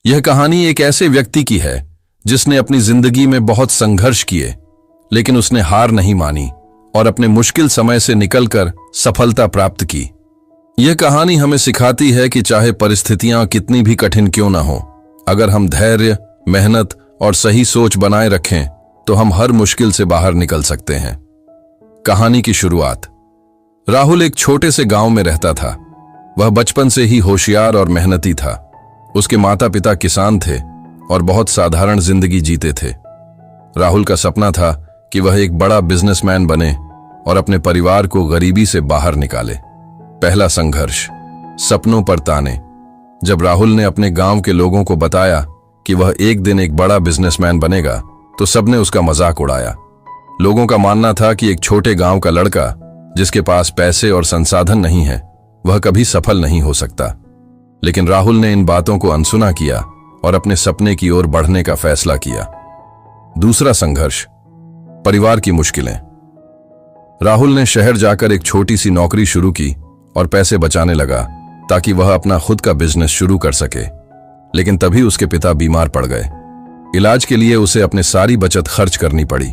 यह कहानी एक ऐसे व्यक्ति की है जिसने अपनी जिंदगी में बहुत संघर्ष किए, लेकिन उसने हार नहीं मानी और अपने मुश्किल समय से निकलकर सफलता प्राप्त की। यह कहानी हमें सिखाती है कि चाहे परिस्थितियां कितनी भी कठिन क्यों ना हो, अगर हम धैर्य, मेहनत और सही सोच बनाए रखें तो हम हर मुश्किल से बाहर निकल सकते हैं। कहानी की शुरुआत। राहुल एक छोटे से गांव में रहता था। वह बचपन से ही होशियार और मेहनती था। उसके माता पिता किसान थे और बहुत साधारण जिंदगी जीते थे। राहुल का सपना था कि वह एक बड़ा बिजनेसमैन बने और अपने परिवार को गरीबी से बाहर निकाले। पहला संघर्ष, सपनों पर ताने। जब राहुल ने अपने गांव के लोगों को बताया कि वह एक दिन एक बड़ा बिजनेसमैन बनेगा तो सबने उसका मजाक उड़ाया। लोगों का मानना था कि एक छोटे गांव का लड़का जिसके पास पैसे और संसाधन नहीं है, वह कभी सफल नहीं हो सकता। लेकिन राहुल ने इन बातों को अनसुना किया और अपने सपने की ओर बढ़ने का फैसला किया। दूसरा संघर्ष, परिवार की मुश्किलें। राहुल ने शहर जाकर एक छोटी सी नौकरी शुरू की और पैसे बचाने लगा ताकि वह अपना खुद का बिजनेस शुरू कर सके। लेकिन तभी उसके पिता बीमार पड़ गए। इलाज के लिए उसे अपनी सारी बचत खर्च करनी पड़ी।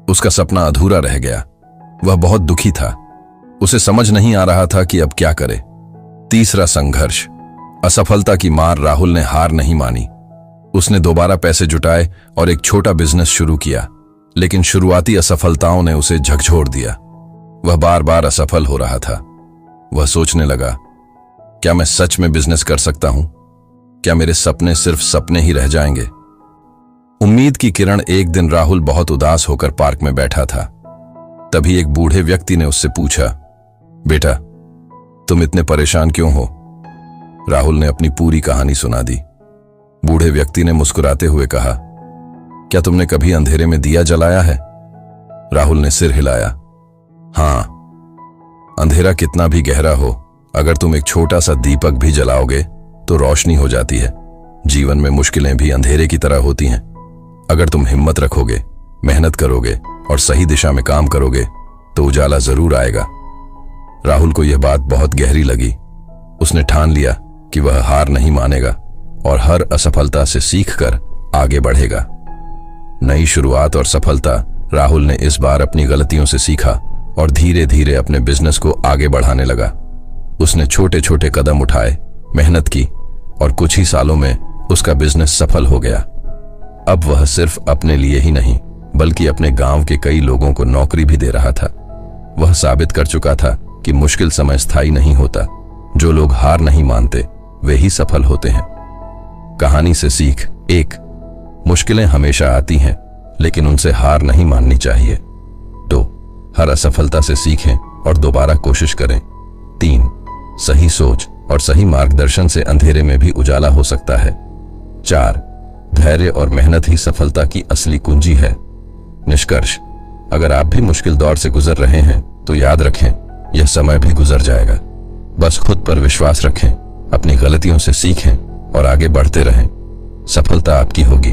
उसका सपना अधूरा रह गया। वह बहुत दुखी था। उसे समझ नहीं आ रहा था कि अब क्या करे। तीसरा संघर्ष, असफलता की मार। राहुल ने हार नहीं मानी। उसने दोबारा पैसे जुटाए और एक छोटा बिजनेस शुरू किया, लेकिन शुरुआती असफलताओं ने उसे झकझोर दिया। वह बार बार असफल हो रहा था। वह सोचने लगा, क्या मैं सच में बिजनेस कर सकता हूं? क्या मेरे सपने सिर्फ सपने ही रह जाएंगे? उम्मीद की किरण। एक दिन राहुल बहुत उदास होकर पार्क में बैठा था। तभी एक बूढ़े व्यक्ति ने उससे पूछा, बेटा, तुम इतने परेशान क्यों हो? राहुल ने अपनी पूरी कहानी सुना दी। बूढ़े व्यक्ति ने मुस्कुराते हुए कहा, क्या तुमने कभी अंधेरे में दिया जलाया है? राहुल ने सिर हिलाया। हां, अंधेरा कितना भी गहरा हो, अगर तुम एक छोटा सा दीपक भी जलाओगे तो रोशनी हो जाती है। जीवन में मुश्किलें भी अंधेरे की तरह होती हैं। अगर तुम हिम्मत रखोगे, मेहनत करोगे और सही दिशा में काम करोगे तो उजाला जरूर आएगा। राहुल को यह बात बहुत गहरी लगी। उसने ठान लिया कि वह हार नहीं मानेगा और हर असफलता से सीखकर आगे बढ़ेगा। नई शुरुआत और सफलता। राहुल ने इस बार अपनी गलतियों से सीखा और धीरे धीरे अपने बिजनेस को आगे बढ़ाने लगा। उसने छोटे छोटे कदम उठाए, मेहनत की और कुछ ही सालों में उसका बिजनेस सफल हो गया। अब वह सिर्फ अपने लिए ही नहीं बल्कि अपने गांव के कई लोगों को नौकरी भी दे रहा था। वह साबित कर चुका था कि मुश्किल समय स्थायी नहीं होता। जो लोग हार नहीं मानते वे ही सफल होते हैं। कहानी से सीख। 1. मुश्किलें हमेशा आती हैं, लेकिन उनसे हार नहीं माननी चाहिए। 2. हर असफलता से सीखें और दोबारा कोशिश करें। 3. सही सोच और सही मार्गदर्शन से अंधेरे में भी उजाला हो सकता है। 4. धैर्य और मेहनत ही सफलता की असली कुंजी है। निष्कर्ष, अगर आप भी मुश्किल दौर से गुजर रहे हैं तो याद रखें, यह समय भी गुजर जाएगा। बस खुद पर विश्वास रखें, अपनी गलतियों से सीखें और आगे बढ़ते रहें। सफलता आपकी होगी।